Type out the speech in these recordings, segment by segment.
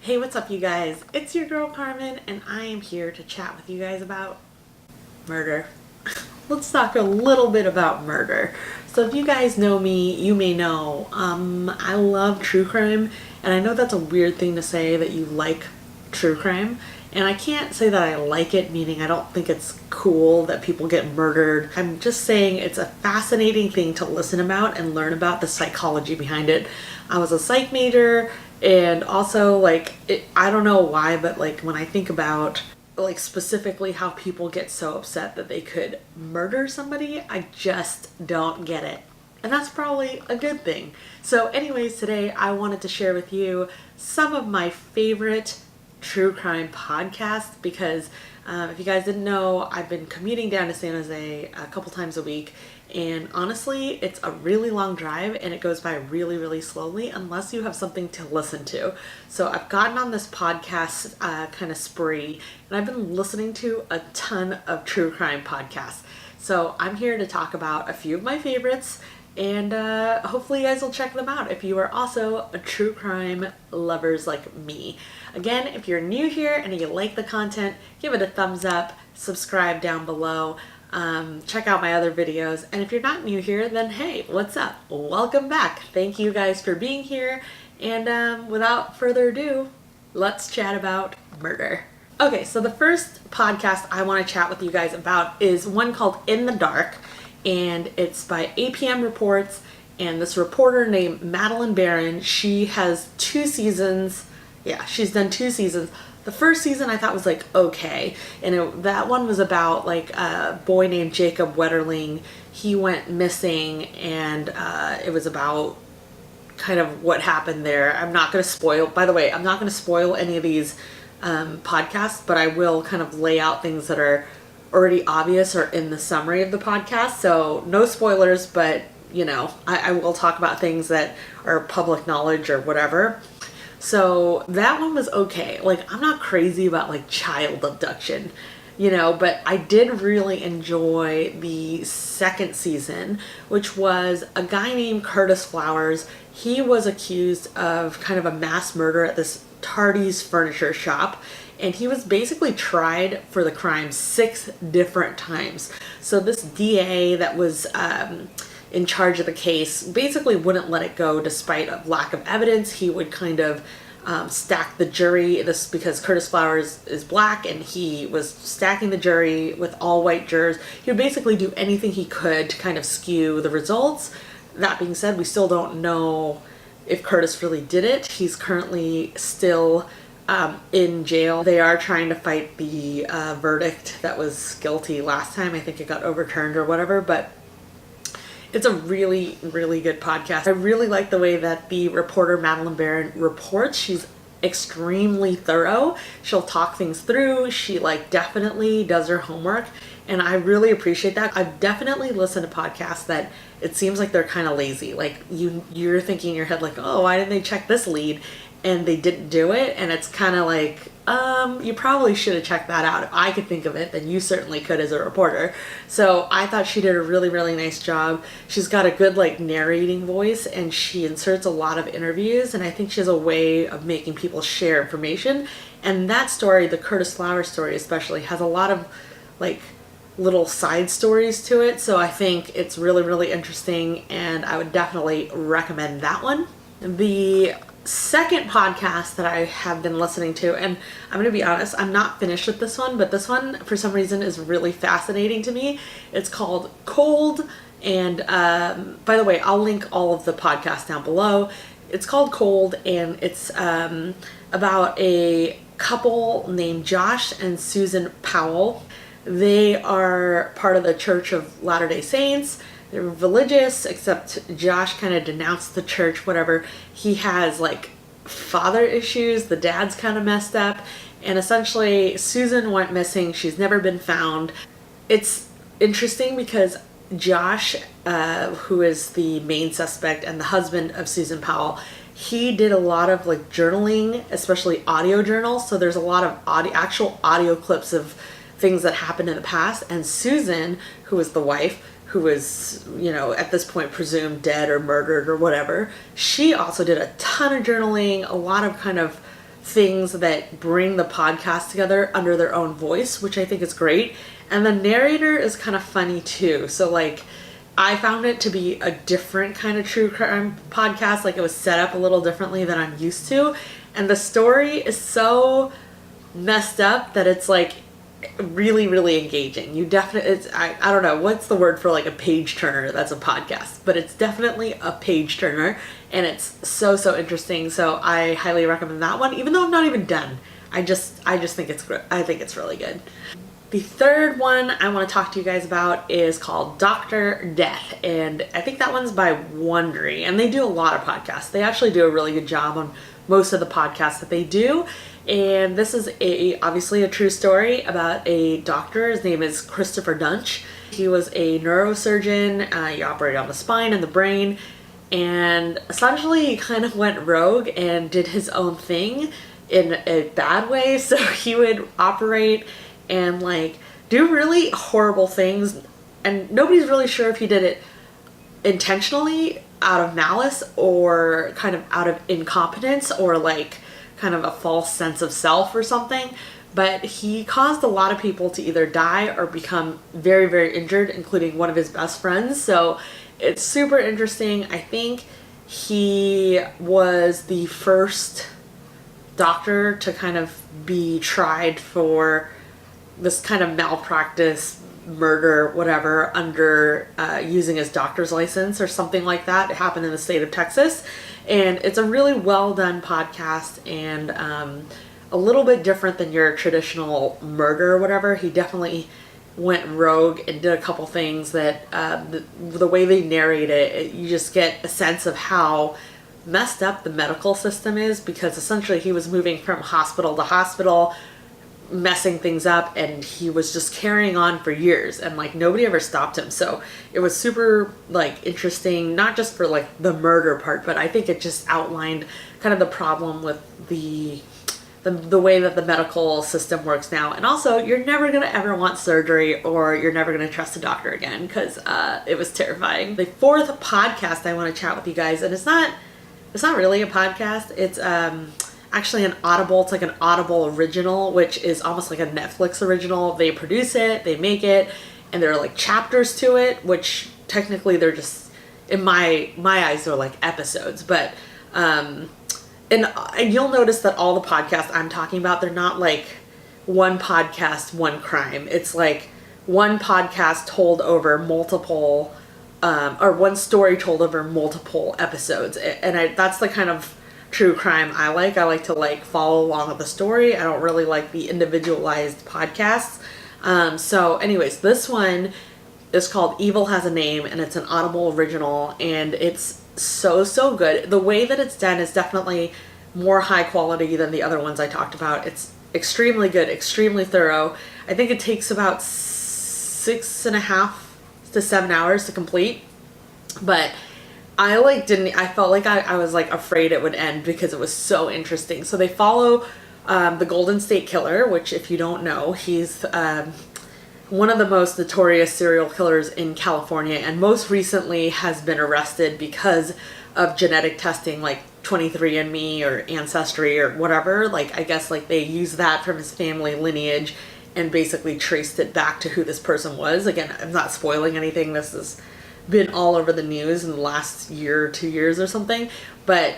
Hey, what's up, you guys? It's your girl Carmen, and I am here to chat with you guys about murder. Let's talk a little bit about murder. So, if you guys know me, you may know I love true crime, and I know that's a weird thing to say that you like true crime. And I can't say that I like it, meaning I don't think it's cool that people get murdered. I'm just saying it's a fascinating thing to listen about and learn about the psychology behind it. I was a psych major, and also, I don't know why, but when I think about specifically how people get so upset that they could murder somebody, I just don't get it. And that's probably a good thing. So, anyways, today I wanted to share with you some of my favorite true crime podcasts because if you guys didn't know, I've been commuting down to San Jose a couple times a week, and honestly, it's a really long drive and it goes by really, really slowly unless you have something to listen to. So I've gotten on this podcast kind of spree, and I've been listening to a ton of true crime podcasts. So I'm here to talk about a few of my favorites, and hopefully you guys will check them out if you are also a true crime lovers like me. Again, if you're new here and you like the content, give it a thumbs up, subscribe down below, check out my other videos. And if you're not new here, then hey, what's up? Welcome back. Thank you guys for being here. And without further ado, let's chat about murder. Okay, so the first podcast I want to chat with you guys about is one called In the Dark, and it's by APM Reports, and this reporter named Madeleine Baran, she has 2 seasons. Yeah, she's done 2 seasons. The first season I thought was okay, and that one was about a boy named Jacob Wetterling. He went missing, and it was about kind of what happened there. I'm not going to spoil, by the way, I'm not going to spoil any of these podcasts, but I will kind of lay out things that are already obvious or in the summary of the podcast. So no spoilers, but I will talk about things that are public knowledge or whatever. So that one was okay. I'm not crazy about child abduction, but I did really enjoy the second season, which was a guy named Curtis Flowers. He was accused of kind of a mass murder at this Tardy's furniture shop, and he was basically tried for the crime 6 different times. So this DA that was in charge of the case basically wouldn't let it go despite a lack of evidence. He would kind of stack the jury, this because Curtis Flowers is black, and he was stacking the jury with all white jurors. He would basically do anything he could to kind of skew the results. That being said, we still don't know if Curtis really did it. He's currently still in jail. They are trying to fight the verdict that was guilty last time. I think it got overturned or whatever, but it's a really, really good podcast. I really like the way that the reporter Madeleine Baran reports. She's extremely thorough. She'll talk things through. She definitely does her homework, and I really appreciate that. I've definitely listened to podcasts that it seems like they're kind of lazy. You're thinking in your head oh, why didn't they check this lead? And they didn't do it, and it's kind of you probably should have checked that out. If I could think of it, then you certainly could as a reporter. So I thought she did a really, really nice job. She's got a good narrating voice, and she inserts a lot of interviews, and I think she has a way of making people share information. And that story, the Curtis Flowers story especially, has a lot of little side stories to it. So I think it's really, really interesting, and I would definitely recommend that one. The second podcast that I have been listening to, and I'm going to be honest, I'm not finished with this one, but this one for some reason is really fascinating to me. It's called Cold, and by the way, I'll link all of the podcasts down below. It's called Cold, and it's about a couple named Josh and Susan Powell. They are part of the Church of Latter-day Saints. They're religious, except Josh kind of denounced the church, whatever. He has father issues. The dad's kind of messed up. And essentially, Susan went missing. She's never been found. It's interesting because Josh, who is the main suspect and the husband of Susan Powell, he did a lot of journaling, especially audio journals. So there's a lot of actual audio clips of things that happened in the past. And Susan, who is the wife, who was, at this point presumed dead or murdered or whatever, she also did a ton of journaling, a lot of kind of things that bring the podcast together under their own voice, which I think is great. And the narrator is kind of funny too. So like, I found it to be a different kind of true crime podcast. Like, it was set up a little differently than I'm used to. And the story is so messed up that it's like really, really engaging. You definitely, I don't know, what's the word for like a page turner that's a podcast, but it's definitely a page turner, and it's so, so interesting. So I highly recommend that one, even though I'm not even done. I just think it's good. I think it's really good. The third one I want to talk to you guys about is called Dr. Death, and I think that one's by Wondery, and they do a lot of podcasts. They actually do a really good job on most of the podcasts that they do, and this is obviously a true story about a doctor. His name is Christopher Duntsch. He was a neurosurgeon. He operated on the spine and the brain, and essentially he kind of went rogue and did his own thing in a bad way. So he would operate and like do really horrible things, and nobody's really sure if he did it intentionally out of malice or kind of out of incompetence or like kind of a false sense of self or something. But he caused a lot of people to either die or become very, very injured, including one of his best friends. So it's super interesting. I think he was the first doctor to kind of be tried for this kind of malpractice, murder, whatever, under using his doctor's license or something like that. It happened in the state of Texas, and it's a really well done podcast, and a little bit different than your traditional murder or whatever. He definitely went rogue and did a couple things that the way they narrate it, you just get a sense of how messed up the medical system is, because essentially he was moving from hospital to hospital, messing things up, and he was just carrying on for years, and like nobody ever stopped him. So it was super like interesting, not just for like the murder part, but I think it just outlined kind of the problem with the way that the medical system works now. And also, you're never gonna ever want surgery, or you're never gonna trust a doctor again, because it was terrifying. The fourth podcast I want to chat with you guys, and it's not really a podcast, it's actually an Audible. It's like an Audible original, which is almost like a Netflix original. They produce it, they make it, and there are like chapters to it, which technically they're just, in my eyes, they're like episodes. But and you'll notice that all the podcasts I'm talking about, they're not like one podcast, one crime. It's like one podcast told over multiple, or one story told over multiple episodes. And that's the kind of true crime I like. I like to like follow along with the story. I don't really like the individualized podcasts. So anyways, this one is called Evil Has a Name, and it's an Audible original, and it's so good. The way that it's done is definitely more high quality than the other ones I talked about. It's extremely good, extremely thorough. I think it takes about 6.5 to 7 hours to complete, but I felt like I was like afraid it would end because it was so interesting. So they follow the Golden State Killer, which, if you don't know, he's one of the most notorious serial killers in California, and most recently has been arrested because of genetic testing, like 23andMe or Ancestry or whatever. Like, I guess like they used that from his family lineage and basically traced it back to who this person was. Again, I'm not spoiling anything. This has been all over the news in the last year or 2 years or something, but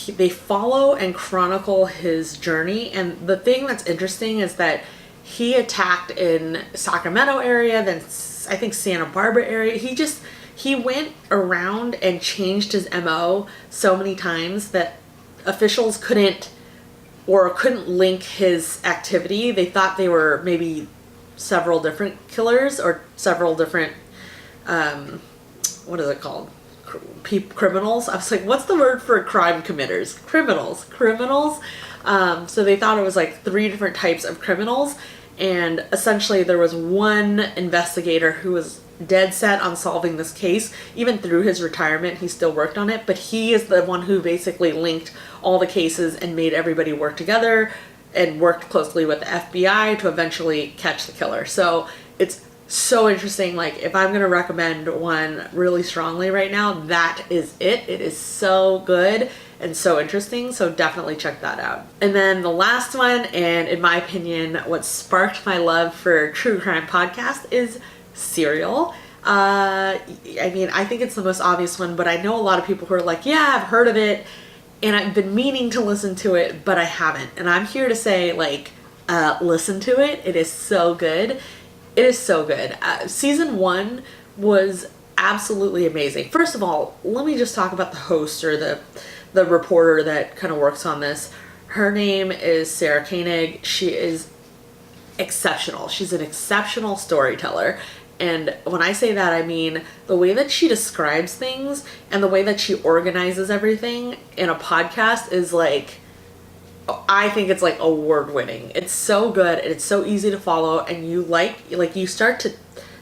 they follow and chronicle his journey. And the thing that's interesting is that he attacked in Sacramento area, then I think Santa Barbara area. He went around and changed his MO so many times that officials couldn't link his activity. They thought they were maybe several different killers or several different, what is it called? Criminals. I was like, what's the word for crime committers? Criminals. So they thought it was like 3 different types of criminals. And essentially there was one investigator who was dead set on solving this case. Even through his retirement, he still worked on it. But he is the one who basically linked all the cases and made everybody work together and worked closely with the FBI to eventually catch the killer. So it's so interesting. Like, if I'm going to recommend one really strongly right now, that is it. It is so good. and so interesting. So definitely check that out. And then the last one, and in my opinion, what sparked my love for true crime podcast is Serial. I mean, I think it's the most obvious one, but I know a lot of people who are like, yeah, I've heard of it and I've been meaning to listen to it, but I haven't. And I'm here to say, like, listen to it. It is so good. It is so good. Season 1 was absolutely amazing. First of all, let me just talk about the host, or the reporter that kind of works on this. Her name is Sarah Koenig. She is exceptional. She's an exceptional storyteller. And when I say that, I mean the way that she describes things and the way that she organizes everything in a podcast is like, I think it's like award winning. It's so good and it's so easy to follow, and you start to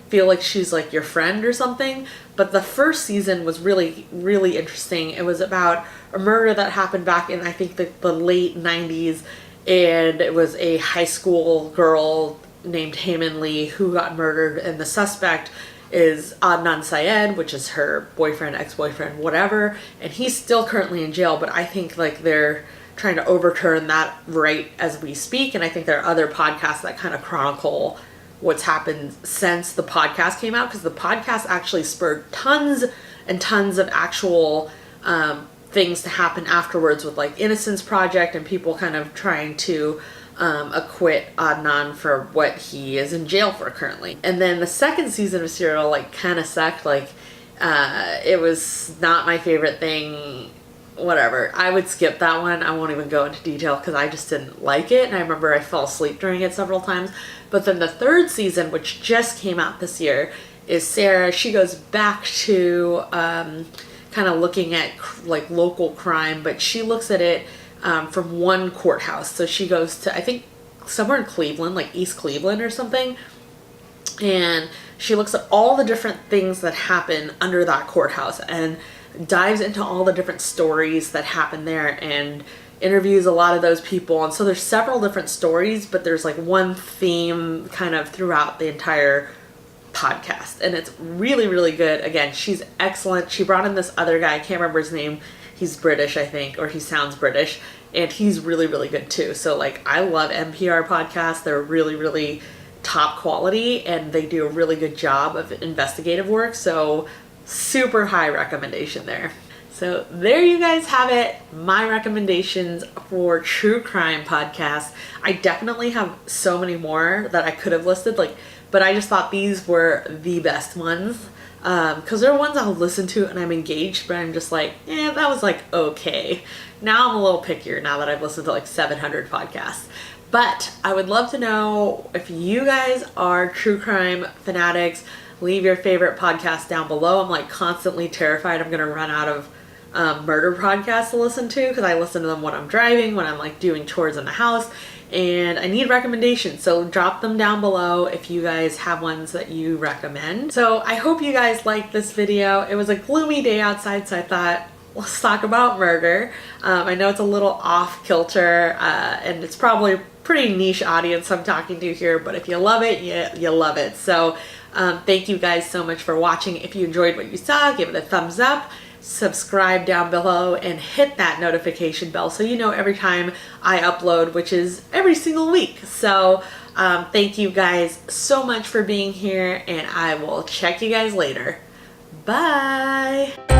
feel like she's like your friend or something. But the first season was really, really interesting. It was about a murder that happened back in, I think, the late 90s, and it was a high school girl named Heyman Lee who got murdered, and the suspect is Adnan Syed, which is her boyfriend, ex-boyfriend, whatever, and he's still currently in jail. But I think like they're trying to overturn that right as we speak, and I think there are other podcasts that kind of chronicle what's happened since the podcast came out, because the podcast actually spurred tons and tons of actual things to happen afterwards, with like Innocence Project and people kind of trying to acquit Adnan for what he is in jail for currently. And then the second season of Serial like kind of sucked. Like it was not my favorite thing. Whatever. I would skip that one. I won't even go into detail because I just didn't like it, and I remember I fell asleep during it several times. But then the third season, which just came out this year, is Sarah. She goes back to kind of looking at like local crime, but she looks at it from one courthouse. So she goes to, I think, somewhere in Cleveland, like East Cleveland or something, and she looks at all the different things that happen under that courthouse and dives into all the different stories that happen there and interviews a lot of those people. And so there's several different stories, but there's like one theme kind of throughout the entire podcast, and it's really, really good. Again, she's excellent. She brought in this other guy, I can't remember his name. He's British, I think, or he sounds British, and he's really, really good too. So like, I love NPR podcasts. They're really, really top quality, and they do a really good job of investigative work. So super high recommendation there. So there you guys have it, my recommendations for true crime podcasts. I definitely have so many more that I could have listed, but I just thought these were the best ones, because they're ones I'll listen to and I'm engaged, but I'm just like, that was like okay. Now I'm a little pickier now that I've listened to like 700 podcasts. But I would love to know if you guys are true crime fanatics. Leave your favorite podcast down below. I'm like constantly terrified I'm gonna run out of murder podcasts to listen to, because I listen to them when I'm driving, when I'm like doing chores in the house, and I need recommendations. So drop them down below if you guys have ones that you recommend. So I hope you guys liked this video. It was a gloomy day outside, so I thought, let's talk about murder. I know it's a little off kilter, and it's probably a pretty niche audience I'm talking to here, but if you love it, you love it. So thank you guys so much for watching. If you enjoyed what you saw, give it a thumbs up, subscribe down below, and hit that notification bell so you know every time I upload, which is every single week. So thank you guys so much for being here, and I will check you guys later. Bye!